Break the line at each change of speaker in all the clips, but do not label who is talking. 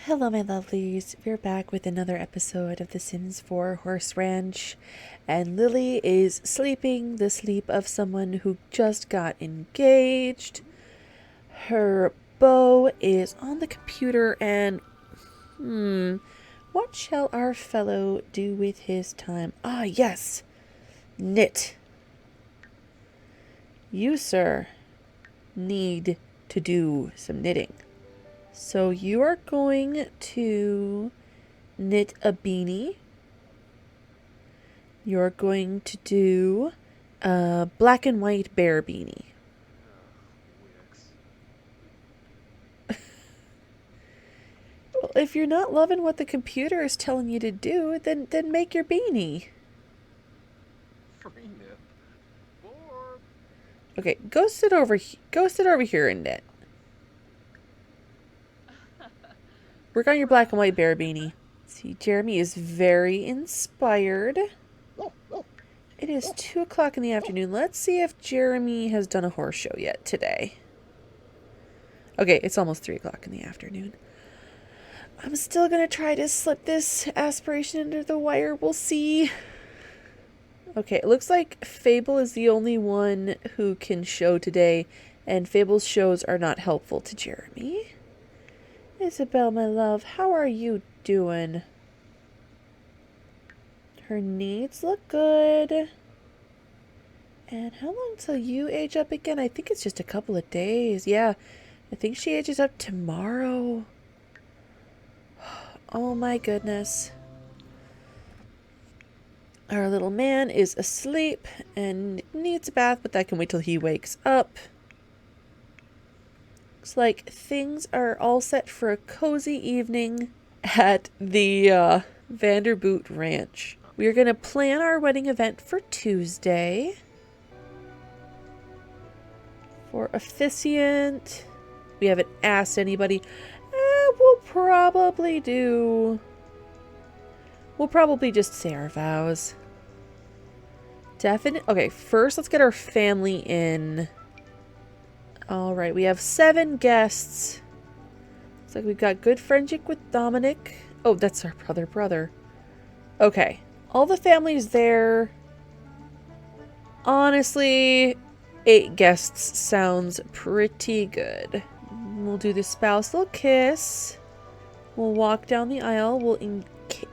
Hello, my lovelies. We're back with another episode of The Sims 4 Horse Ranch, and Lily is sleeping the sleep of someone who just got engaged. Her beau is on the computer, and what shall our fellow do with his time? Ah, yes, knit. You, sir, need to do some knitting. So you are going to knit a beanie. You're going to do a black and white bear beanie. Well, if you're not loving what the computer is telling you to do, then make your beanie. Okay, go sit over here and knit. Work on your black and white bear beanie. See, Jeremy is very inspired. It is 2 o'clock in the afternoon. Let's see if Jeremy has done a horse show yet today. Okay, it's almost 3 o'clock in the afternoon. I'm still going to try to slip this aspiration under the wire. We'll see. Okay, it looks like Fable is the only one who can show today, and Fable's shows are not helpful to Jeremy. Isabelle, my love, how are you doing? Her needs look good. And how long till you age up again? I think it's just a couple of days. Yeah, I think she ages up tomorrow. Oh my goodness. Our little man is asleep and needs a bath, but that can wait till he wakes up. Looks like things are all set for a cozy evening at the Vanderboot Ranch. We are going to plan our wedding event for Tuesday. For officiant, we haven't asked anybody. We'll probably just say our vows. Okay, first let's get our family in. Alright, we have 7 guests. Looks like we've got good friendship with Dominic. Oh, that's our brother. Okay, all the family's there. Honestly, 8 guests sounds pretty good. We'll do the spousal kiss. We'll walk down the aisle. We'll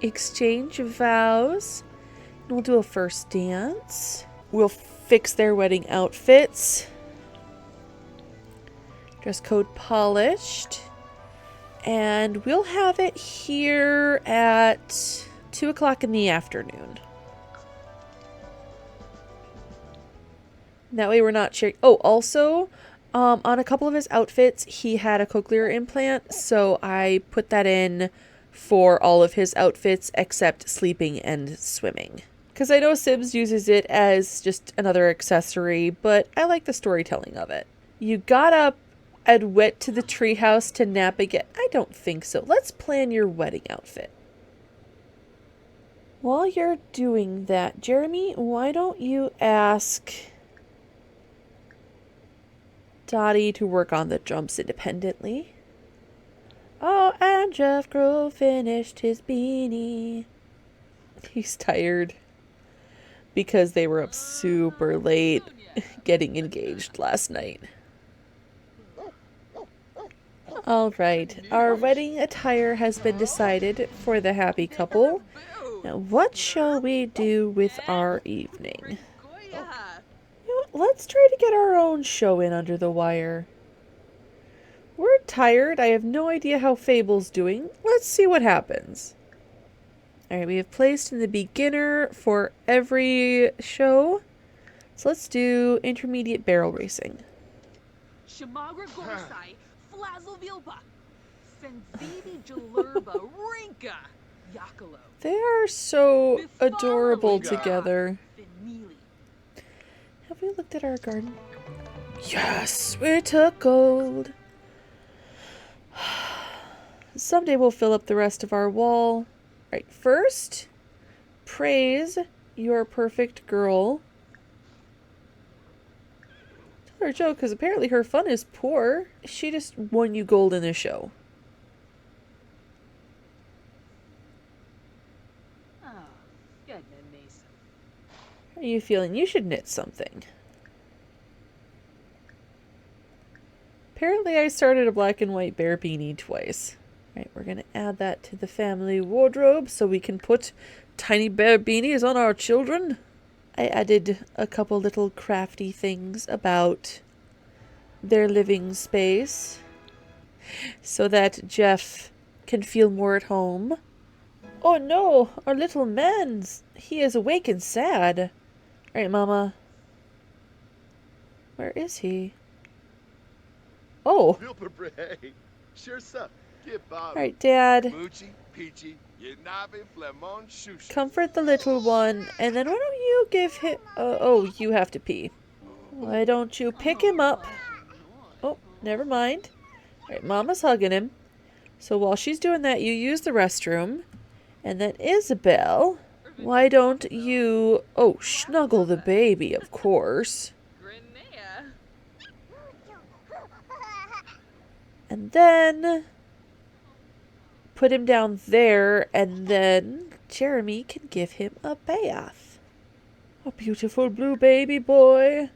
exchange vows. And we'll do a first dance. We'll fix their wedding outfits. Dress code polished. And we'll have it here at 2 o'clock in the afternoon. That way we're not sharing. Oh, also, on a couple of his outfits, he had a cochlear implant, so I put that in for all of his outfits except sleeping and swimming. Because I know Sims uses it as just another accessory, but I like the storytelling of it. You got up and went to the treehouse to nap again. I don't think so. Let's plan your wedding outfit. While you're doing that, Jeremy, why don't you ask Dottie to work on the jumps independently? Oh, and Jeff Crow finished his beanie. He's tired because they were up super late getting engaged last night. Alright, our wedding attire has been decided for the happy couple. Now, what shall we do with our evening? Let's try to get our own show in under the wire. We're tired. I have no idea how Fable's doing. Let's see what happens. Alright, we have placed in the beginner for every show. So let's do intermediate barrel racing. They are so adorable together. Have we looked at our garden? Yes, we took gold. Someday we'll fill up the rest of our wall. Right, first, praise your perfect girl. Tell her joke, because apparently her fun is poor. She just won you gold in the show. How are you feeling? You should knit something. Apparently I started a black and white bear beanie twice. Alright, we're going to add that to the family wardrobe so we can put tiny bear beanies on our children. I added a couple little crafty things about their living space so that Jeff can feel more at home. Oh no, our little man's, he is awake and sad. Alright, Mama. Where is he? Oh. Alright, Dad. Comfort the little one, and then why don't you give him... oh, you have to pee. Why don't you pick him up? Oh, never mind. Alright, Mama's hugging him. So while she's doing that, you use the restroom. And then Isabelle, why don't you... oh, snuggle the baby, of course. And then put him down there, and then Jeremy can give him a bath. A beautiful blue baby boy.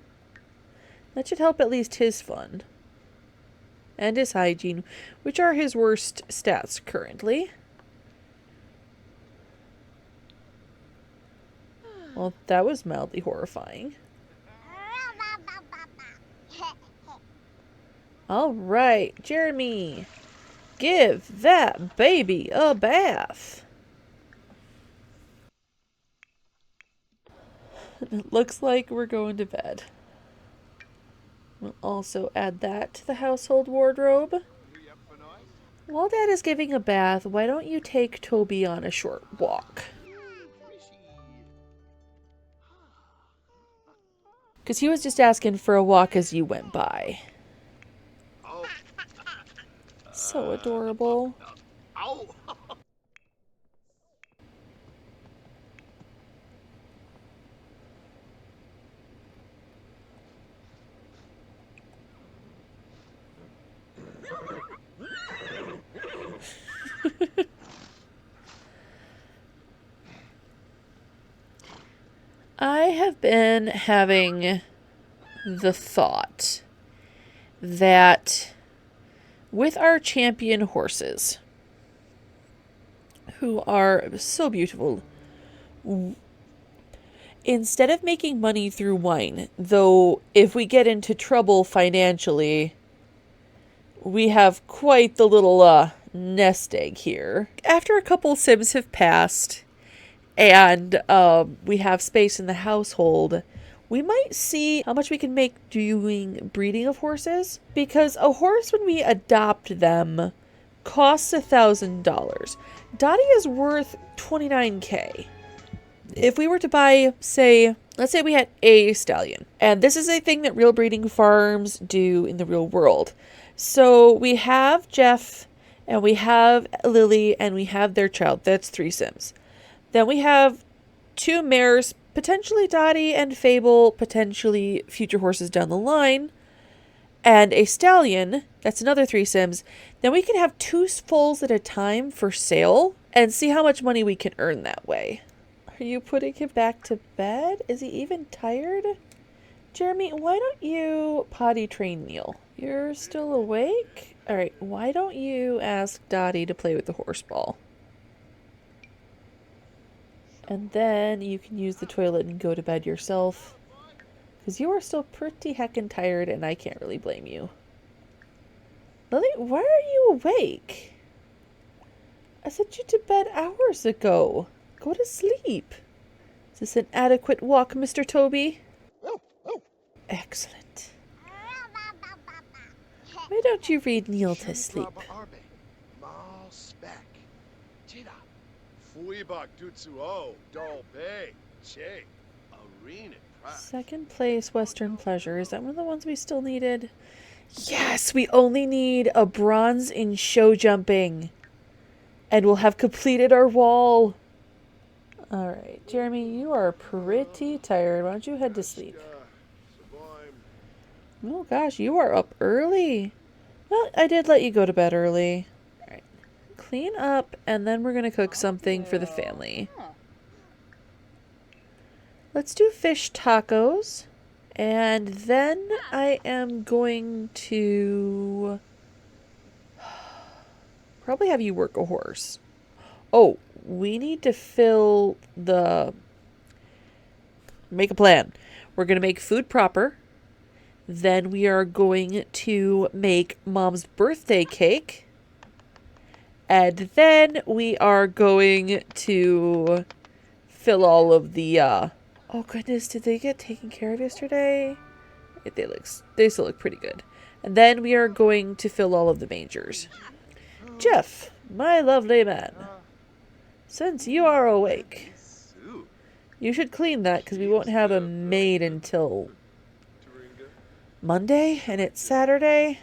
That should help at least his fun. And his hygiene, which are his worst stats currently. Well, that was mildly horrifying. Alright, Jeremy, give that baby a bath. It looks like we're going to bed. We'll also add that to the household wardrobe. While Dad is giving a bath, why don't you take Toby on a short walk? Because he was just asking for a walk as you went by. So adorable. I have been having the thought that with our champion horses, who are so beautiful, instead of making money through wine, though if we get into trouble financially, we have quite the little nest egg here. After a couple Sims have passed and we have space in the household, we might see how much we can make doing breeding of horses. Because a horse, when we adopt them, costs $1,000. Dottie is worth $29K. If we were to buy, say, let's say we had a stallion. And this is a thing that real breeding farms do in the real world. So we have Jeff, and we have Lily, and we have their child. That's 3 Sims. Then we have 2 mares, potentially Dottie and Fable, potentially future horses down the line, and a stallion. That's another 3 Sims. Then we can have 2 foals at a time for sale and see how much money we can earn that way. Are you putting him back to bed? Is he even tired? Jeremy, why don't you potty train Neil? You're still awake? Alright, why don't you ask Dottie to play with the horse ball? And then you can use the toilet and go to bed yourself. Because you are still pretty heckin' tired and I can't really blame you. Lily, why are you awake? I sent you to bed hours ago. Go to sleep. Is this an adequate walk, Mr. Toby? Excellent. Why don't you read Neil to sleep? Second place, Western Pleasure. Is that one of the ones we still needed? Yes, we only need a bronze in show jumping. And we'll have completed our wall. Alright, Jeremy, you are pretty tired. Why don't you head to sleep? Oh gosh, you are up early. Well, I did let you go to bed early. Alright, clean up, and then we're going to cook something for the family. Let's do fish tacos. And then I am going to probably have you work a horse. Oh, we need to fill the... Make a plan. We're going to make food proper. Then we are going to make Mom's birthday cake. And then we are going to fill all of the, Oh goodness, did they get taken care of yesterday? They still look pretty good. And then we are going to fill all of the mangers. Jeff, my lovely man, since you are awake, you should clean that because we won't have a maid until Monday, and it's Saturday,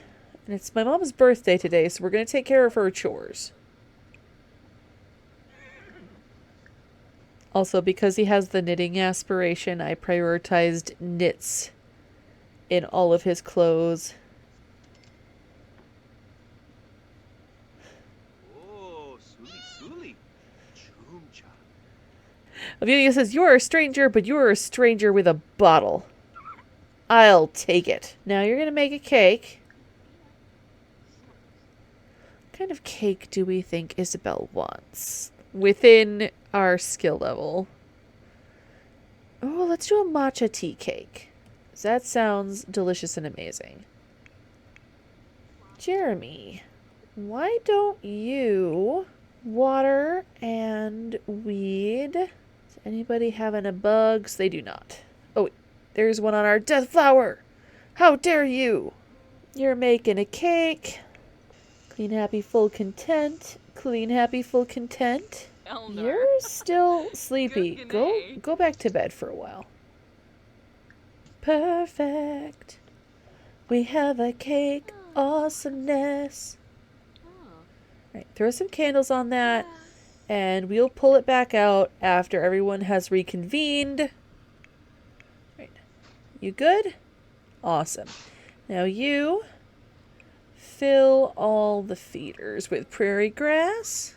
and it's my mom's birthday today, so we're going to take care of her chores. Also, because he has the knitting aspiration, I prioritized knits in all of his clothes. Amelia says, "You are a stranger, but you are a stranger with a bottle." I'll take it. Now you're going to make a cake. What kind of cake do we think Isabelle wants? Within our skill level. Oh, let's do a matcha tea cake. That sounds delicious and amazing. Jeremy, why don't you water and weed? Does anybody have any bugs? They do not. Oh, wait. There's one on our death flower. How dare you? You're making a cake. Clean, happy, full, content. Clean, happy, full, content.
Elner.
You're still sleepy. Go back to bed for a while. Perfect. We have a cake. Awesomeness. Alright, throw some candles on that. And we'll pull it back out after everyone has reconvened. Right. You good? Awesome. Now you fill all the feeders with prairie grass.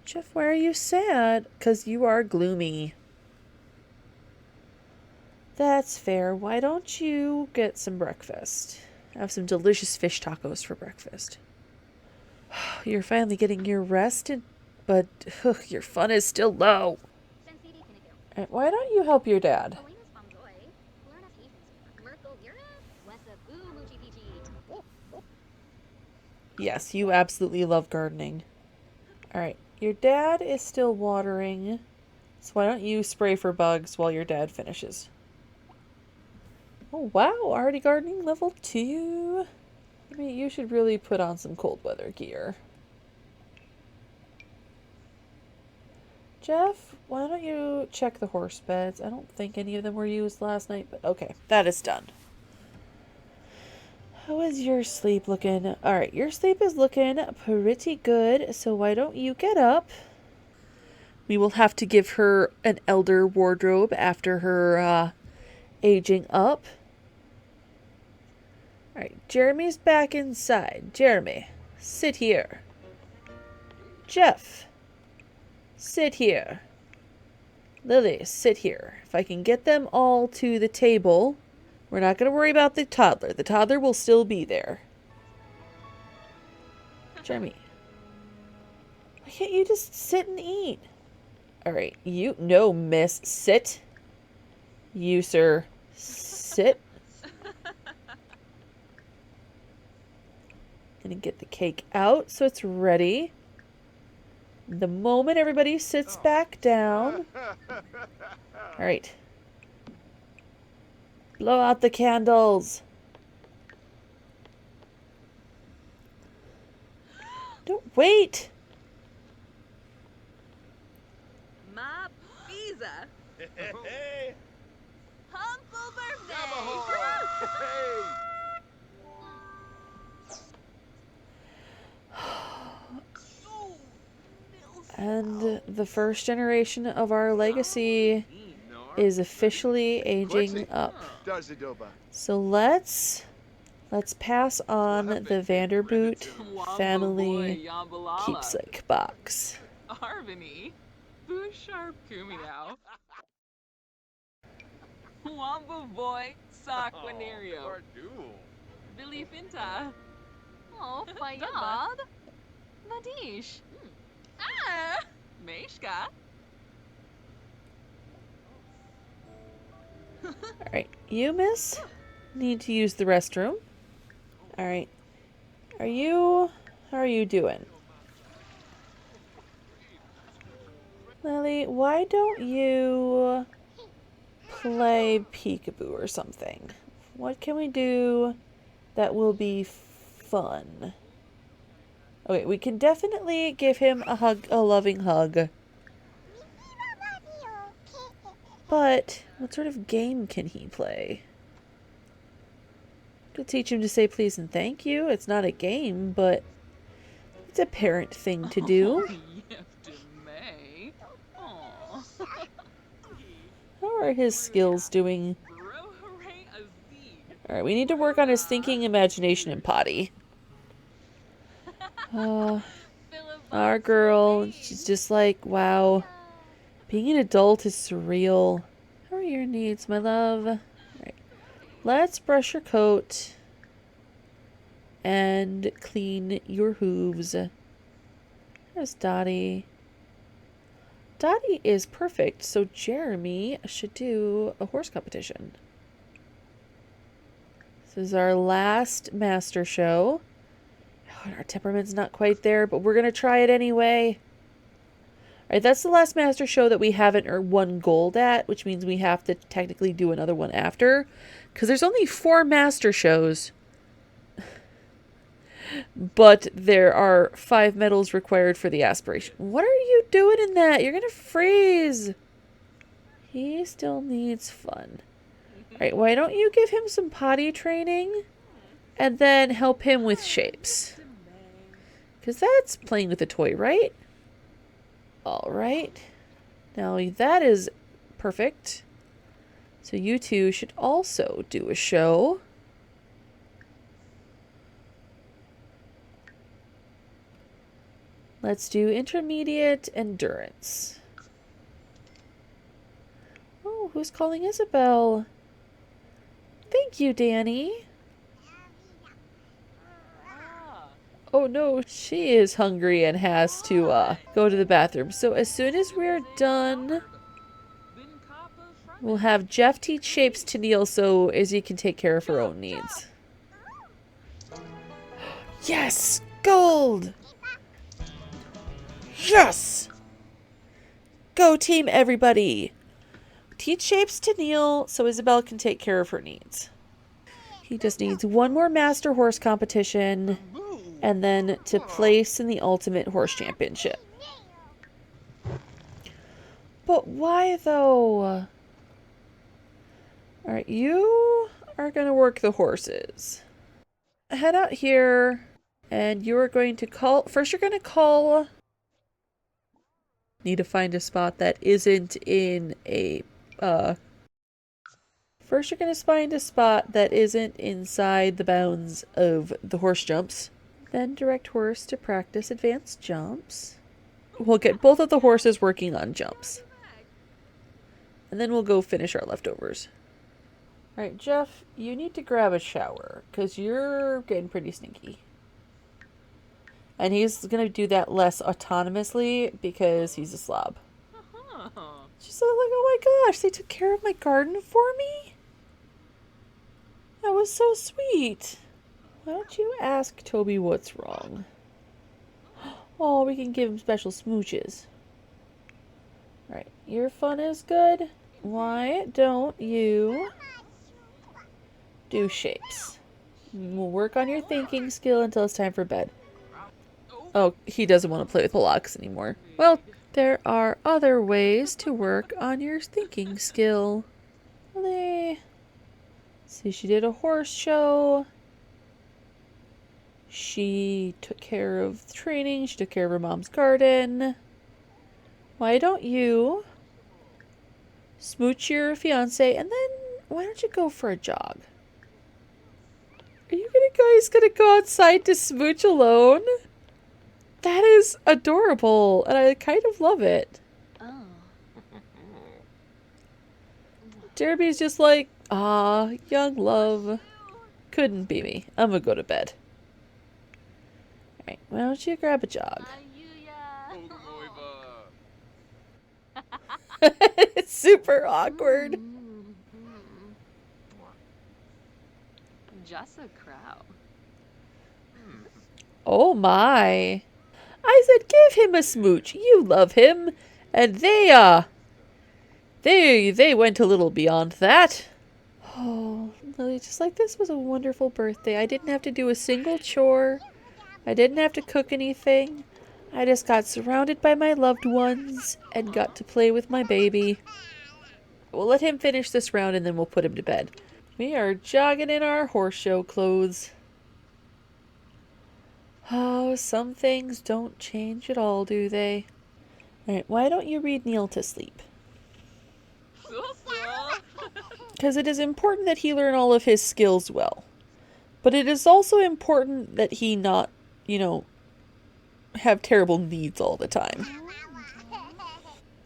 Jeff, why are you sad? 'Cause you are gloomy. That's fair. Why don't you get some breakfast? Have some delicious fish tacos for breakfast. You're finally getting your rest, but your fun is still low. Why don't you help your dad? Yes, you absolutely love gardening. Alright, your dad is still watering, so why don't you spray for bugs while your dad finishes? Oh wow, already gardening level 2? I mean, you should really put on some cold weather gear. Jeff, why don't you check the horse beds? I don't think any of them were used last night, but okay, that is done. How is your sleep looking? Alright, your sleep is looking pretty good, so why don't you get up? We will have to give her an elder wardrobe after her aging up. Alright, Jeremy's back inside. Jeremy, sit here. Jeff, sit here. Lily, sit here. If I can get them all to the table, we're not going to worry about the toddler. The toddler will still be there. Jeremy, why can't you just sit and eat? Alright, you... No, miss. Sit. You, sir. Sit. Gonna get the cake out so it's ready. The moment everybody sits back down. Alright. Blow out the candles. Don't wait.
Ma pizza.
Hey!
Humble birthday.
And the first generation of our legacy is officially aging up. So let's pass on the Vanderboot family keepsake box.
Arvini. Boo sharp kumi now. Wambu boy, Saquinario. Billy Finta. Oh, Fayad. Nadish. Ah, Meshka.
Alright, you, miss, need to use the restroom. Alright. How are you doing? Lily, why don't you play peekaboo or something? What can we do that will be fun? Okay, we can definitely give him a hug, a loving hug. But what sort of game can he play? Could teach him to say please and thank you. It's not a game, but it's a parent thing to do. How are his skills doing? Alright, we need to work on his thinking, imagination, and potty. Our girl, she's just like, wow. Being an adult is surreal. How are your needs, my love? Alright. Let's brush your coat and clean your hooves. There's Dottie. Dottie is perfect, so Jeremy should do a horse competition. This is our last master show. Oh, our temperament's not quite there, but we're going to try it anyway. Alright, that's the last master show that we haven't won gold at, which means we have to technically do another one after. Because there's only 4 master shows. But there are 5 medals required for the aspiration. What are you doing in that? You're going to freeze. He still needs fun. Alright, why don't you give him some potty training? And then help him with shapes. Because that's playing with a toy, right? Alright. Now that is perfect. So you two should also do a show. Let's do intermediate endurance. Oh, who's calling Isabelle? Thank you, Danny. Oh no, she is hungry and has to go to the bathroom. So as soon as we're done, we'll have Jeff teach shapes to Neil so Izzy can take care of her own needs. Yes! Gold! Yes! Go team, everybody! Teach shapes to Neil so Isabelle can take care of her needs. He just needs one more Master Horse competition and then to place in the Ultimate Horse Championship. But why though? Alright, you are going to work the horses. Head out here and you are going to call... First you're going to call... Need to find a spot that isn't in a... First you're going to find a spot that isn't inside the bounds of the horse jumps. Then direct horse to practice advanced jumps. We'll get both of the horses working on jumps. And then we'll go finish our leftovers. Alright, Jeff, you need to grab a shower, because you're getting pretty stinky. And he's going to do that less autonomously, because he's a slob. She's like, oh my gosh, they took care of my garden for me? That was so sweet. Why don't you ask Toby what's wrong? Oh, we can give him special smooches. Alright, your fun is good. Why don't you do shapes? We'll work on your thinking skill until it's time for bed. Oh, he doesn't want to play with blocks anymore. Well, there are other ways to work on your thinking skill. See, she did a horse show. She took care of training. She took care of her mom's garden. Why don't you smooch your fiance and then why don't you go for a jog? Are you guys gonna go outside to smooch alone? That is adorable and I kind of love it.
Oh.
Jeremy's just like, ah, young love. Couldn't be me. I'm gonna go to bed. Alright, why don't you grab a jog? It's super awkward.
Just a crow.
Oh my. I said give him a smooch. You love him. And they went a little beyond that. Oh, Lily, just like this was a wonderful birthday. I didn't have to do a single chore. I didn't have to cook anything. I just got surrounded by my loved ones and got to play with my baby. We'll let him finish this round and then we'll put him to bed. We are jogging in our horse show clothes. Oh, some things don't change at all, do they? Alright, why don't you read Neil to sleep? Because it is important that he learn all of his skills well. But it is also important that he not, have terrible needs all the time.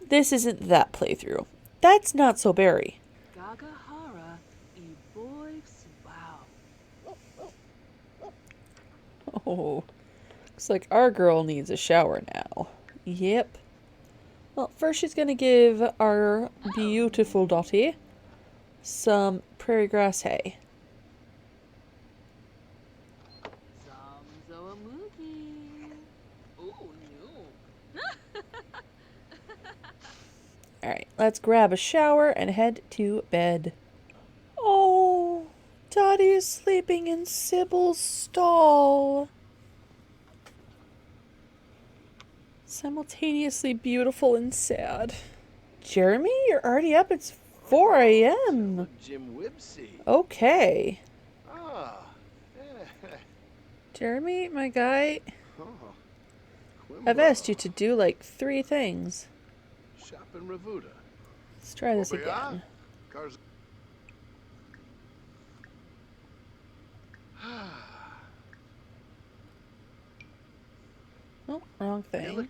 This isn't that playthrough. That's not so berry. Oh, looks like our girl needs a shower now. Yep. Well, first she's going to give our beautiful Dottie some prairie grass hay. Alright, let's grab a shower and head to bed. Oh, Dottie is sleeping in Sybil's stall. Simultaneously beautiful and sad. Jeremy, you're already up. It's 4 a.m. Okay. Jeremy, my guy, I've asked you to do like 3 things. Let's try this again. Oh, wrong thing.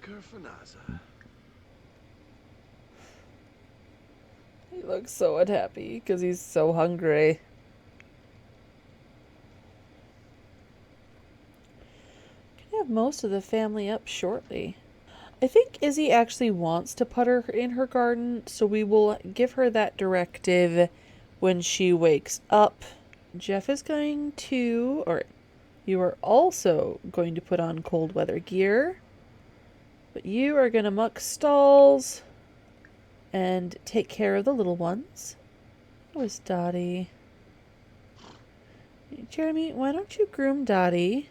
He looks so unhappy because he's so hungry. Can have most of the family up shortly. I think Izzy actually wants to put her in her garden, so we will give her that directive when she wakes up. Jeff is going to, or you are also going to put on cold weather gear, but you are going to muck stalls and take care of the little ones. Where's Dottie? Jeremy, why don't you groom Dottie?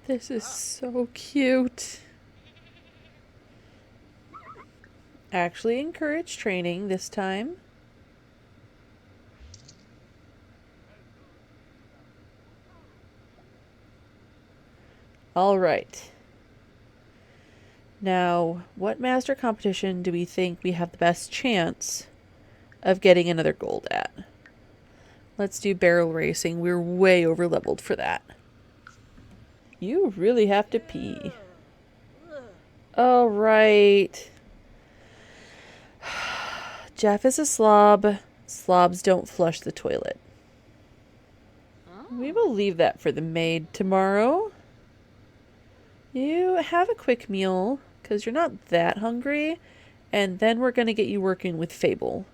This is so cute. Actually encourage training this time. All right. Now, what master competition do we think we have the best chance of getting another gold at? Let's do barrel racing. We're way over leveled for that. You really have to pee. All right. Jeff is a slob. Slobs don't flush the toilet. We will leave that for the maid tomorrow. You have a quick meal, because you're not that hungry, and then we're going to get you working with Fable.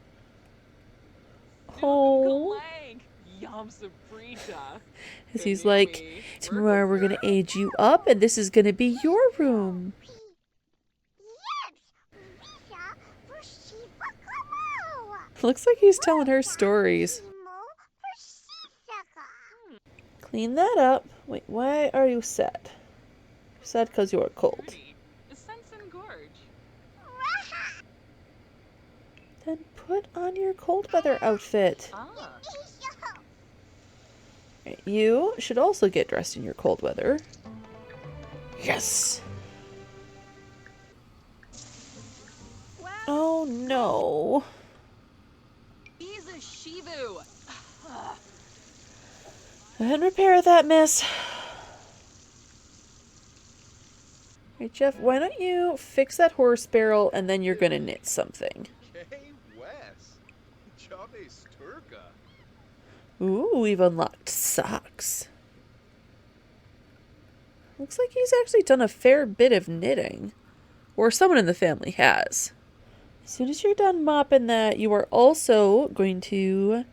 Oh. Because he's like, tomorrow we're going to age you up, and this is going to be your room. Looks like he's telling her stories. Clean that up. Wait, why are you sad? You're sad because you are cold. Then put on your cold weather outfit. You should also get dressed in your cold weather. Yes! Oh no. And repair that, miss. Alright, Jeff, why don't you fix that horse barrel and then you're gonna knit something. Ooh, we've unlocked socks. Looks like he's actually done a fair bit of knitting. Or someone in the family has. As soon as you're done mopping that, you are also going to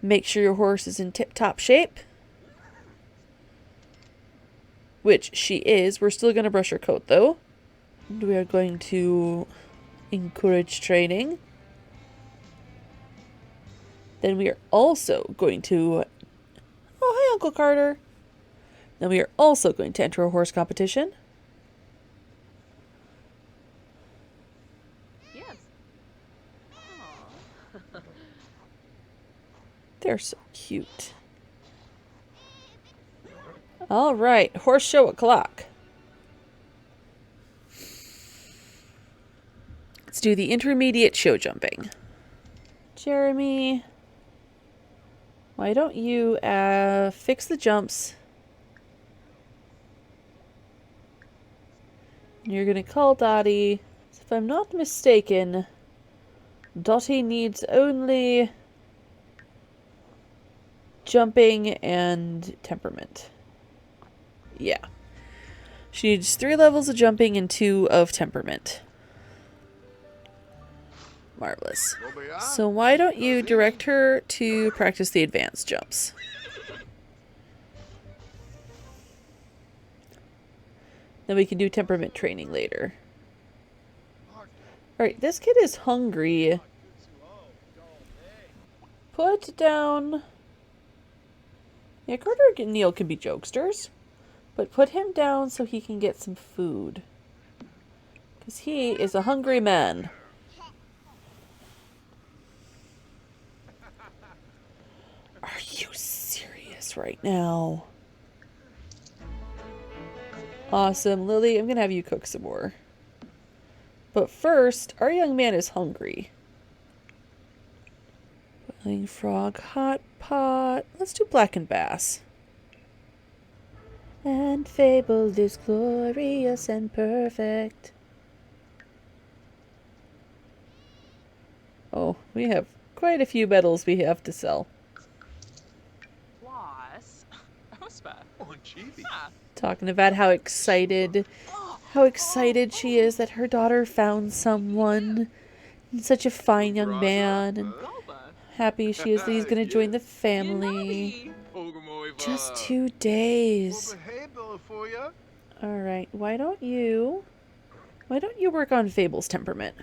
make sure your horse is in tip-top shape. Which she is. We're still going to brush her coat, though. And we are going to encourage training. Then we are also going to... Oh, hi, Uncle Carter. Then we are also going to enter a horse competition.
Yes. Aw.
They're so cute. All right, horse show o'clock. Let's do the intermediate show jumping. Jeremy, why don't you fix the jumps? You're going to call Dottie. If I'm not mistaken, Dottie needs only jumping and temperament. Yeah. She needs 3 levels of jumping and 2 of temperament. Marvelous. So why don't you direct her to practice the advanced jumps? Then we can do temperament training later. Alright, this kid is hungry. Put down... Yeah, Carter and Neil can be jokesters. But put him down so he can get some food. Because he is a hungry man. Are you serious right now? Awesome. Lily, I'm going to have you cook some more. But first, our young man is hungry. Boiling frog, hot pot. Let's do blackened bass. And fabled is glorious and perfect. Oh, we have quite a few medals we have to sell.
Was. Ospa.
Talking about how excited she is that her daughter found someone. And such a fine young man. And happy she is that he's going to join the family. Just 2 days. Alright, why don't you work on Fable's temperament?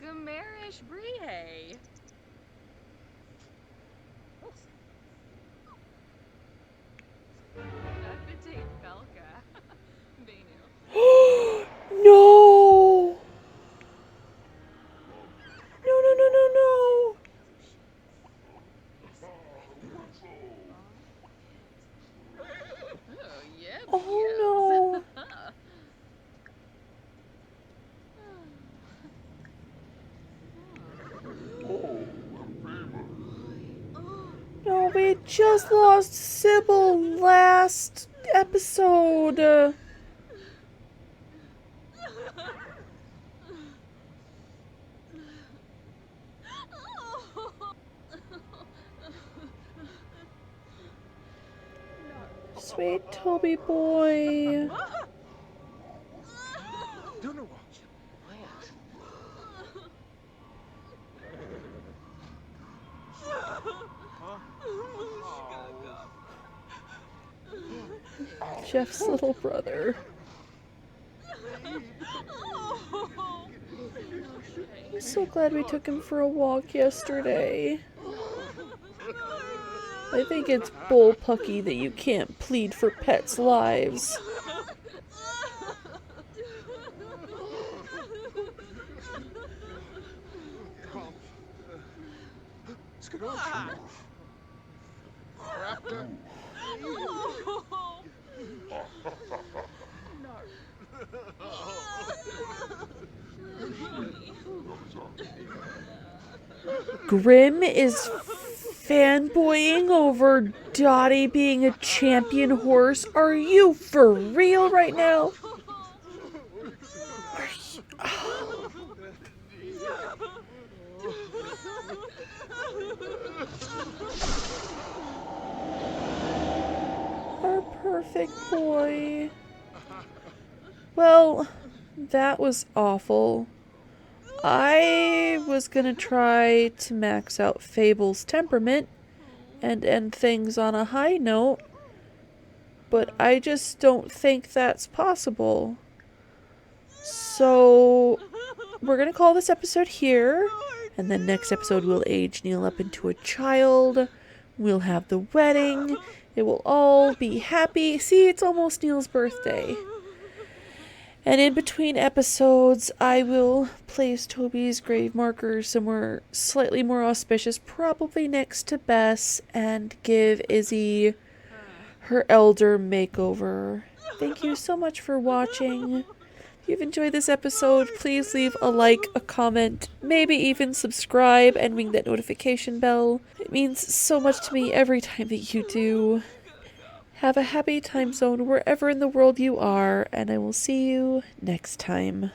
Gamerish Brihe. Appetite Belka. Benu.
No! No.
Oh, yeah.
Oh, no. No, we just lost Sybil last episode. Sweet Toby boy. Jeff's little brother. I'm so glad we took him for a walk yesterday. I think it's bullpucky that you can't plead for pets' lives. Grim is fanboying over Dottie being a champion horse. Are you for real right now? perfect boy. Well, that was awful. I was gonna try to max out Fable's temperament and end things on a high note, but I just don't think that's possible. So, we're gonna call this episode here, and then next episode we'll age Neil up into a child. We'll have the wedding. It will all be happy. See, it's almost Neil's birthday. And in between episodes, I will place Toby's grave marker somewhere slightly more auspicious, probably next to Bess, and give Izzy her elder makeover. Thank you so much for watching. If you've enjoyed this episode, please leave a like, a comment, maybe even subscribe and ring that notification bell. It means so much to me every time that you do. Have a happy time zone wherever in the world you are, and I will see you next time.